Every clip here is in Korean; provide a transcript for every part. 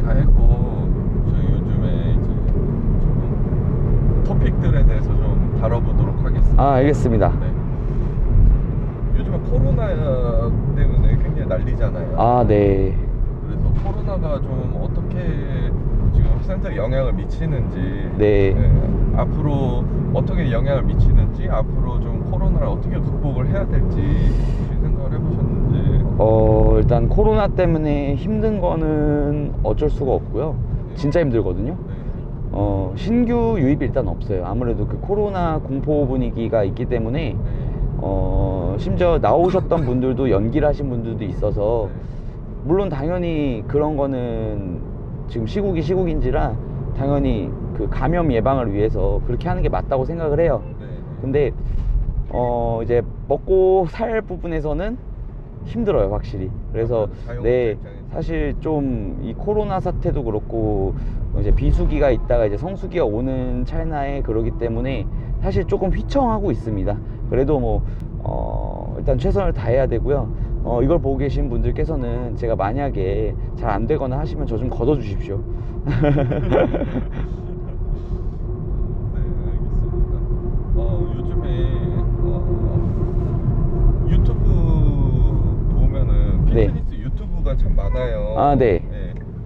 다 했고 저희 요즘에 이제 좀 토픽들에 대해서 좀 다뤄보도록 하겠습니다. 아, 알겠습니다. 네. 요즘에 코로나 때문에 굉장히 난리잖아요. 아, 네. 그래서 코로나가 좀 어떻게 지금 센터에 영향을 미치는지, 네. 앞으로 어떻게 영향을 미치는지, 앞으로 좀 코로나를 어떻게 극복을 해야 될지 혹시 생각을 해보셨는지. 일단 코로나 때문에 힘든 거는 어쩔 수가 없고요. 진짜 힘들거든요. 네. 신규 유입이 일단 없어요. 아무래도 그 코로나 공포 분위기가 있기 때문에 심지어 나오셨던 분들도 연기를 하신 분들도 있어서, 물론 당연히 그런 거는 지금 시국이 시국인지라 당연히 그 감염 예방을 위해서 그렇게 하는 게 맞다고 생각을 해요. 근데 이제 먹고 살 부분에서는 힘들어요, 확실히. 그래서 네, 사실 좀 이 코로나 사태도 그렇고 이제 비수기가 있다가 이제 성수기가 오는 찰나에 그러기 때문에 사실 조금 휘청하고 있습니다. 그래도 뭐 일단 최선을 다해야 되고요. 이걸 보고 계신 분들께서는 제가 만약에 잘 안 되거나 하시면 저 좀 걷어 주십시오. 네, 알겠습니다. 요즘에 유튜브 보면은 네. 피트니스 유튜브가 참 많아요. 아, 네.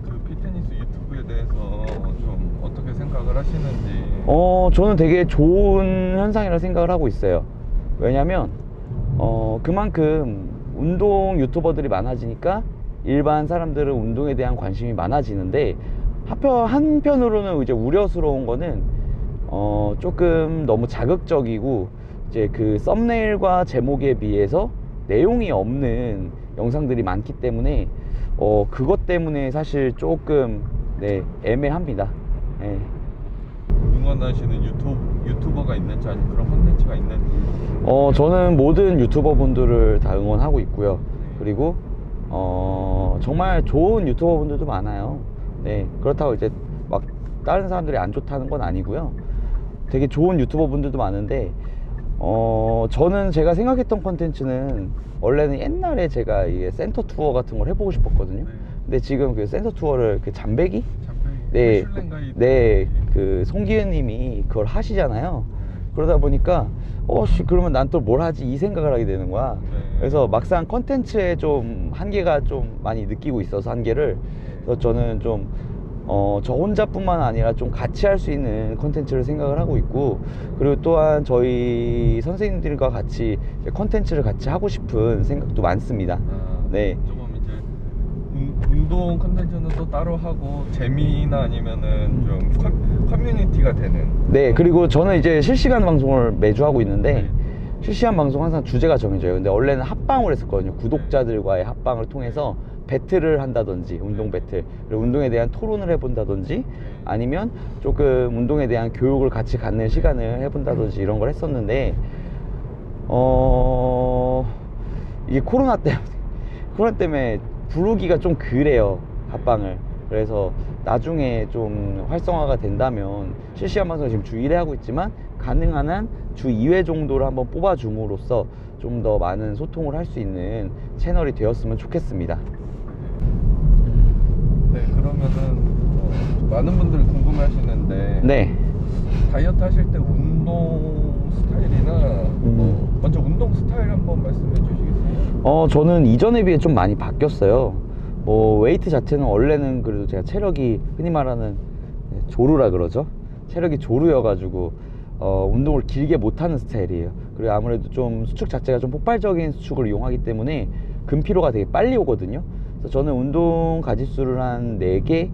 그 피트니스 유튜브에 대해서 좀 어떻게 생각을 하시는지. 저는 되게 좋은 현상이라고 생각을 하고 있어요. 왜냐면 그만큼 운동 유튜버들이 많아지니까 일반 사람들은 운동에 대한 관심이 많아지는데, 한편으로는 이제 우려스러운 거는 조금 너무 자극적이고 이제 그 썸네일과 제목에 비해서 내용이 없는 영상들이 많기 때문에 그것 때문에 사실 조금 네, 애매합니다. 네. 응원하시는 유튜버가 있는지, 아니면 그런 콘텐츠가 있는지. 저는 모든 유튜버 분들을 다 응원하고 있고요. 그리고 정말 좋은 유튜버 분들도 많아요. 네, 그렇다고 이제 막 다른 사람들이 안 좋다는 건 아니고요. 되게 좋은 유튜버 분들도 많은데, 저는 제가 생각했던 콘텐츠는 원래는 옛날에 제가 이게 센터 투어 같은 걸 해보고 싶었거든요. 근데 지금 그 센터 투어를 그 잠배기? 네, 네, 그 송기현 님이 그걸 하시잖아요. 그러다 보니까 그러면 난 또 뭘 하지, 이 생각을 하게 되는 거야. 그래서 막상 컨텐츠에 좀 한계가 좀 많이 느끼고 있어서, 한계를. 그래서 저는 좀 저 혼자뿐만 아니라 좀 같이 할 수 있는 컨텐츠를 생각을 하고 있고, 그리고 또한 저희 선생님들과 같이 컨텐츠를 같이 하고 싶은 생각도 많습니다. 네. 조금 이제 운동 컨텐츠는 또 따로 하고, 재미나 아니면은 좀 커뮤니티가 되는. 네, 그리고 저는 이제 실시간 방송을 매주 하고 있는데, 실시간 방송 항상 주제가 정해져요. 근데 원래는 합방을 했었거든요. 구독자들과의 합방을 통해서 배틀을 한다든지, 운동 배틀, 그리고 운동에 대한 토론을 해본다든지, 아니면 조금 운동에 대한 교육을 같이 갖는 시간을 해본다든지, 이런 걸 했었는데, 이게 코로나 때문에 부르기가 좀 그래요, 합방을. 그래서 나중에 좀 활성화가 된다면, 실시간 방송 지금 주 1회 하고 있지만 가능한 한 주 2회 정도를 한번 뽑아줌으로써 좀 더 많은 소통을 할 수 있는 채널이 되었으면 좋겠습니다. 네, 그러면은 많은 분들이 궁금해 하시는데, 네. 다이어트 하실 때 운동 스타일이나 먼저 운동 스타일 한번 말씀해 주시겠어요? 저는 이전에 비해 좀 많이 바뀌었어요. 웨이트 자체는 원래는 그래도 제가 체력이 흔히 말하는 조루라 그러죠. 체력이 조루여가지고 운동을 길게 못하는 스타일이에요. 그리고 아무래도 좀 수축 자체가 좀 폭발적인 수축을 이용하기 때문에 근피로가 되게 빨리 오거든요. 그래서 저는 운동 가짓수를 한 4개,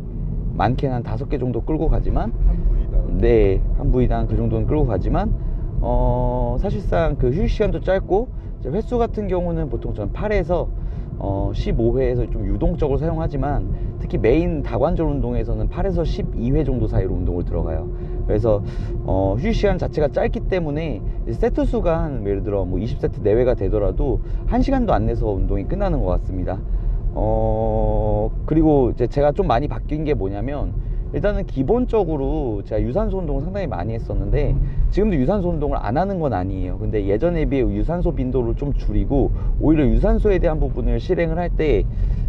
많게는 한 5개 정도 끌고 가지만, 한 부위당? 네, 한 부위당 그 정도는 끌고 가지만, 사실상 그 휴식 시간도 짧고, 이제 횟수 같은 경우는 보통 저는 8에서 15회에서 좀 유동적으로 사용하지만, 특히 메인 다관절 운동에서는 8에서 12회 정도 사이로 운동을 들어가요. 그래서 휴식 시간 자체가 짧기 때문에 세트 수가 한, 예를 들어 뭐 20세트 내외가 되더라도 1시간도 안 내서 운동이 끝나는 것 같습니다. 그리고 이제 제가 좀 많이 바뀐 게 뭐냐면, 일단은 기본적으로 제가 유산소 운동을 상당히 많이 했었는데 지금도 유산소 운동을 안 하는 건 아니에요. 근데 예전에 비해 유산소 빈도를 좀 줄이고 오히려 유산소에 대한 부분을 실행을 할 때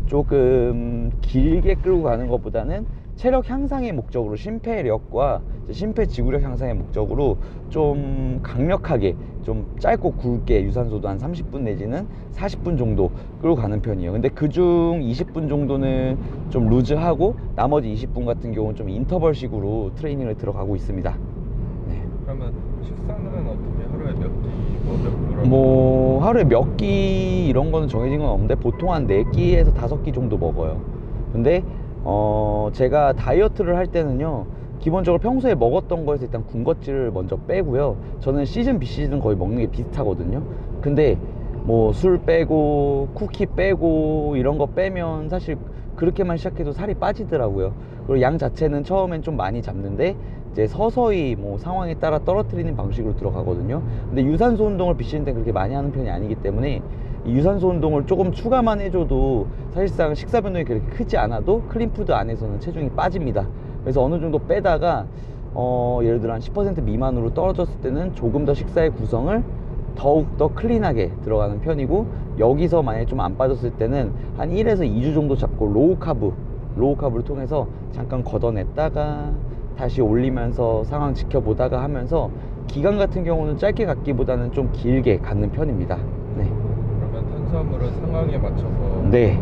조금 길게 끌고 가는 것보다는 체력 향상의 목적으로 심폐력과 심폐지구력 향상의 목적으로 좀 강력하게 좀 짧고 굵게 유산소도 한 30분 내지는 40분 정도 끌고 가는 편이에요. 근데 그중 20분 정도는 좀 루즈하고 나머지 20분 같은 경우는 좀 인터벌식으로 트레이닝을 들어가고 있습니다. 네. 그러면 식사는 어떻게 하루에 몇 끼, 몇 그램? 뭐 하루에 몇 끼 이런 거는 정해진 건 없는데 보통 한 4끼에서 5끼 정도 먹어요. 근데 제가 다이어트를 할 때는요 기본적으로 평소에 먹었던 거에서 일단 군것질을 먼저 빼고요. 저는 시즌 비시즌 거의 먹는 게 비슷하거든요. 근데 뭐 술 빼고 쿠키 빼고 이런 거 빼면 사실 그렇게만 시작해도 살이 빠지더라고요. 그리고 양 자체는 처음엔 좀 많이 잡는데 이제 서서히 뭐 상황에 따라 떨어뜨리는 방식으로 들어가거든요. 근데 유산소 운동을 비시즌 때 그렇게 많이 하는 편이 아니기 때문에 이 유산소 운동을 조금 추가만 해줘도 사실상 식사 변동이 그렇게 크지 않아도 클린푸드 안에서는 체중이 빠집니다. 그래서 어느 정도 빼다가 예를 들어 한 10% 미만으로 떨어졌을 때는 조금 더 식사의 구성을 더욱 더 클린하게 들어가는 편이고 여기서 만약에 좀 안 빠졌을 때는 한 1에서 2주 정도 잡고 로우카브를 통해서 잠깐 걷어냈다가 다시 올리면서 상황 지켜보다가 하면서 기간 같은 경우는 짧게 갖기보다는 좀 길게 갖는 편입니다. 네. 그러면 탄수화물은 상황에 맞춰서. 네.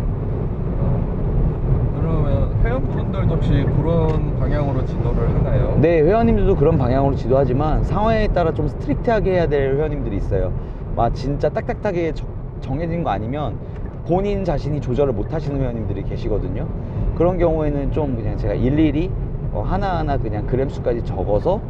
그러면 회원분들도 혹시 그런 방향으로 지도를 하나요? 네, 회원님들도 그런 방향으로 지도하지만 상황에 따라 좀 스트릭트하게 해야 될 회원님들이 있어요. 막 진짜 딱딱하게 정해진 거 아니면 본인 자신이 조절을 못 하시는 회원님들이 계시거든요. 그런 경우에는 좀 그냥 제가 일일이 하나하나 그냥 그램 수까지 적어서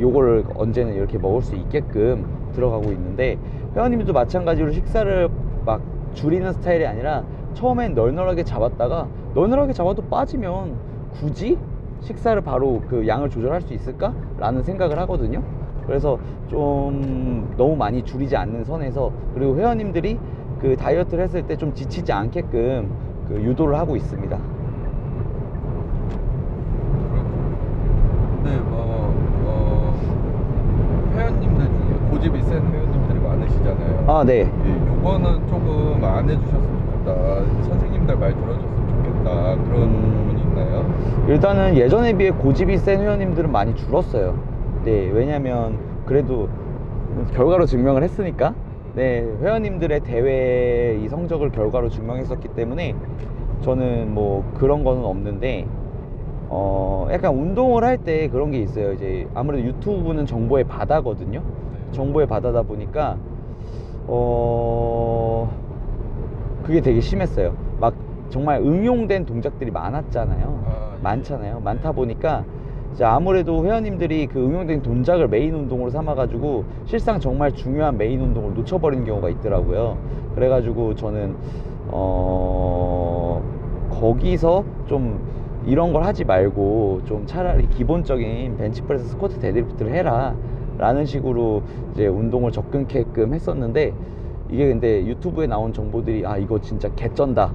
요거를 언제는 이렇게 먹을 수 있게끔 들어가고 있는데 회원님들도 마찬가지로 식사를 막 줄이는 스타일이 아니라 처음엔 널널하게 잡았다가 널널하게 잡아도 빠지면 굳이 식사를 바로 그 양을 조절할 수 있을까? 라는 생각을 하거든요. 그래서 좀 너무 많이 줄이지 않는 선에서 그리고 회원님들이 그 다이어트를 했을 때 좀 지치지 않게끔 그 유도를 하고 있습니다. 근데 회원님들 중에 고집이 센 회원님들이 많으시잖아요. 아, 네. 예, 요거는 조금 안 해주셨으면 좋겠다. 선생님들 말 들어줬으면 좋겠다. 그런 부분이 있나요? 일단은 예전에 비해 고집이 센 회원님들은 많이 줄었어요. 네, 왜냐면 그래도 결과로 증명을 했으니까. 네, 회원님들의 대회 이 성적을 결과로 증명했었기 때문에 저는 뭐 그런 거는 없는데 약간 운동을 할 때 그런 게 있어요. 이제 아무래도 유튜브는 정보의 바다거든요. 정보의 바다다 보니까 그게 되게 심했어요. 막 정말 응용된 동작들이 많았잖아요. 많잖아요. 많다 보니까 이제 아무래도 회원님들이 그 응용된 동작을 메인 운동으로 삼아가지고 실상 정말 중요한 메인 운동을 놓쳐버리는 경우가 있더라고요. 그래가지고 저는 거기서 좀 이런 걸 하지 말고 좀 차라리 기본적인 벤치프레스, 스쿼트, 데드리프트를 해라 라는 식으로 이제 운동을 접근케끔 했었는데 이게 근데 유튜브에 나온 정보들이 아 이거 진짜 개쩐다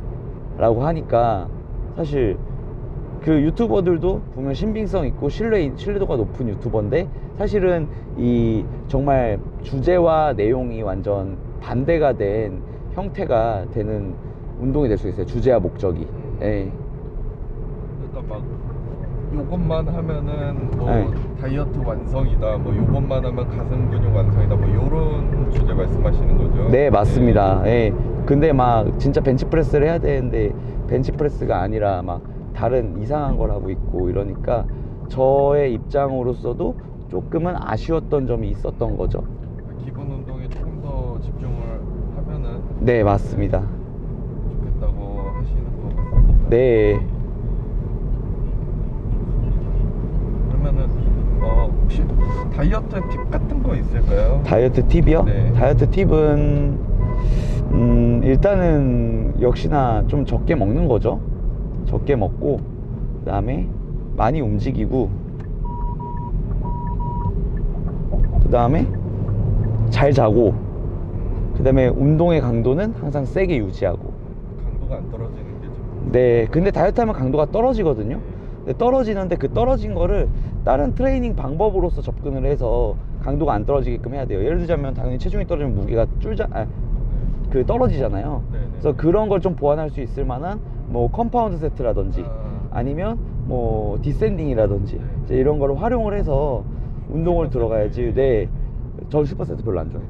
라고 하니까 사실 그 유튜버들도 보면 신빙성 있고 신뢰도가 높은 유튜버인데 사실은 이 정말 주제와 내용이 완전 반대가 된 형태가 되는 운동이 될 수 있어요. 주제와 목적이. 예. 그러니까 막 요것만 하면은 뭐 네. 다이어트 완성이다. 뭐 요것만 하면 가슴 근육 완성이다. 뭐 요런 주제 말씀하시는 거죠? 네, 맞습니다. 예. 근데 막 진짜 벤치프레스를 해야 되는데 벤치프레스가 아니라 막 다른 이상한 걸 하고 있고 이러니까 저의 입장으로서도 조금은 아쉬웠던 점이 있었던 거죠. 기본 운동에 조금 더 집중을 하면은 네, 맞습니다. 좋겠다고 하시는 것 같습니다. 네. 그러면은 혹시 다이어트 팁 같은 거 있을까요? 다이어트 팁이요? 네. 다이어트 팁은 일단은 역시나 좀 적게 먹는 거죠. 적게 먹고 그 다음에 많이 움직이고 그 다음에 잘 자고 그 다음에 운동의 강도는 항상 세게 유지하고. 강도가 안 떨어지는 게 좀. 네, 근데 다이어트 하면 강도가 떨어지거든요. 근데 떨어지는데 그 떨어진 거를 다른 트레이닝 방법으로서 접근을 해서 강도가 안 떨어지게끔 해야 돼요. 예를 들자면 당연히 체중이 떨어지면 무게가 그 떨어지잖아요. 네네. 그래서 그런 걸 좀 보완할 수 있을 만한 뭐 컴파운드 세트라든지 아니면 뭐 디센딩이라든지 이제 이런 거를 활용을 해서 운동을 들어가야지. 네, 저 슈퍼세트 별로 안 좋아해요.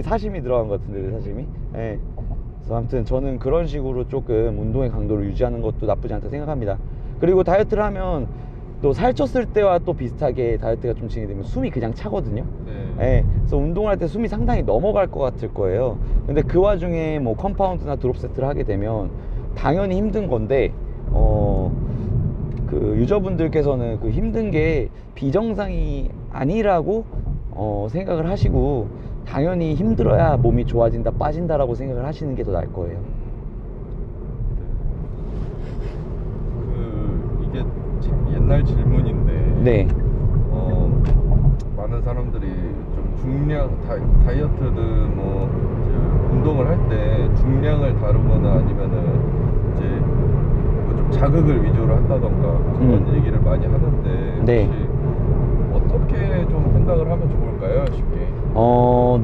사심이 들어간 것 같은데 사심이. 네. 그래서 아무튼 저는 그런 식으로 조금 운동의 강도를 유지하는 것도 나쁘지 않다 생각합니다. 그리고 다이어트를 하면 또 살쪘을 때와 또 비슷하게 다이어트가 좀 진행되면 숨이 그냥 차거든요. 네. 그래서 운동을 할 때 숨이 상당히 넘어갈 것 같을 거예요. 근데 그 와중에 뭐 컴파운드나 드롭 세트를 하게 되면 당연히 힘든 건데 그 유저분들께서는 그 힘든 게 비정상이 아니라고 생각을 하시고 당연히 힘들어야 몸이 좋아진다 빠진다라고 생각을 하시는 게 더 나을 거예요. 이게 참 옛날 질문인데 네. 많은 사람들이 좀 중량 다이어트든 뭐 이제 운동을 할 때 중량을 다루거나 아니면은 이제 뭐 좀 자극을 위주로 한다던가 그런 얘기를 많이 하는데 네. 혹시 어떻게 좀 생각을 하면 좋을까요? 쉽게.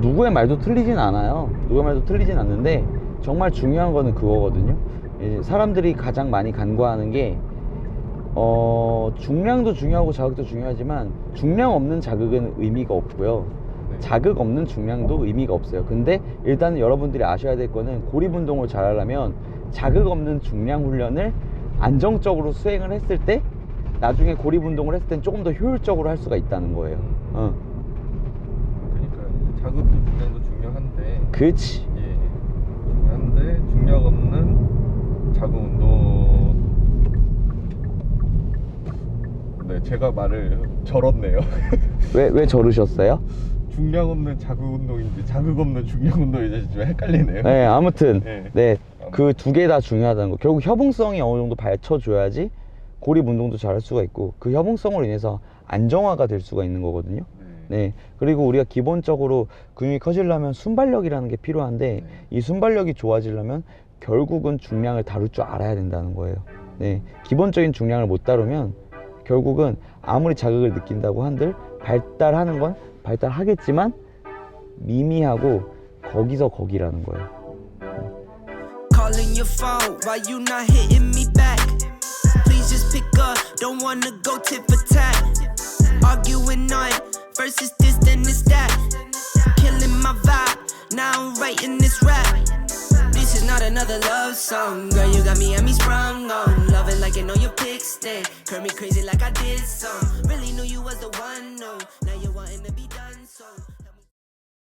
누구의 말도 틀리진 않아요. 누구의 말도 틀리진 않는데 정말 중요한 거는 그거거든요. 이제 사람들이 가장 많이 간과하는 게 중량도 중요하고 자극도 중요하지만 중량 없는 자극은 의미가 없고요. 네. 자극 없는 중량도 의미가 없어요. 근데 일단은 여러분들이 아셔야 될 거는 고립 운동을 잘 하려면 자극 없는 중량 훈련을 안정적으로 수행을 했을 때 나중에 고립 운동을 했을 땐 조금 더 효율적으로 할 수가 있다는 거예요. 그러니까 자극도 중량도 중요한데. 그치. 예. 중요한데 중량 없는 자극 운동. 네, 제가 말을 절었네요. 왜 저르셨어요? 중량 없는 자극 운동인지 자극 없는 중량 운동인지 좀 헷갈리네요. 네, 아무튼 네. 네, 그 두 개 다 중요하다는 거. 결국 협응성이 어느 정도 받쳐줘야지 고립 운동도 잘 할 수가 있고 그 협응성으로 인해서 안정화가 될 수가 있는 거거든요. 네. 그리고 우리가 기본적으로 근육이 커지려면 순발력이라는 게 필요한데 이 순발력이 좋아지려면 결국은 중량을 다룰 줄 알아야 된다는 거예요. 네. 기본적인 중량을 못 다루면 결국은 아무리 자극을 느낀다고 한들 발달하는 건 발달하겠지만 미미하고 거기서 거기라는 거예요. Calling your phone, why you not hitting me back? Please just pick up, don't wanna go tit for tat. Arguing on versus this then this that. Killing my vibe, now I'm writing this rap. This is not another love song, girl, you got me and me sprung on. Love it like you know your pick stick, curl me crazy like I did some.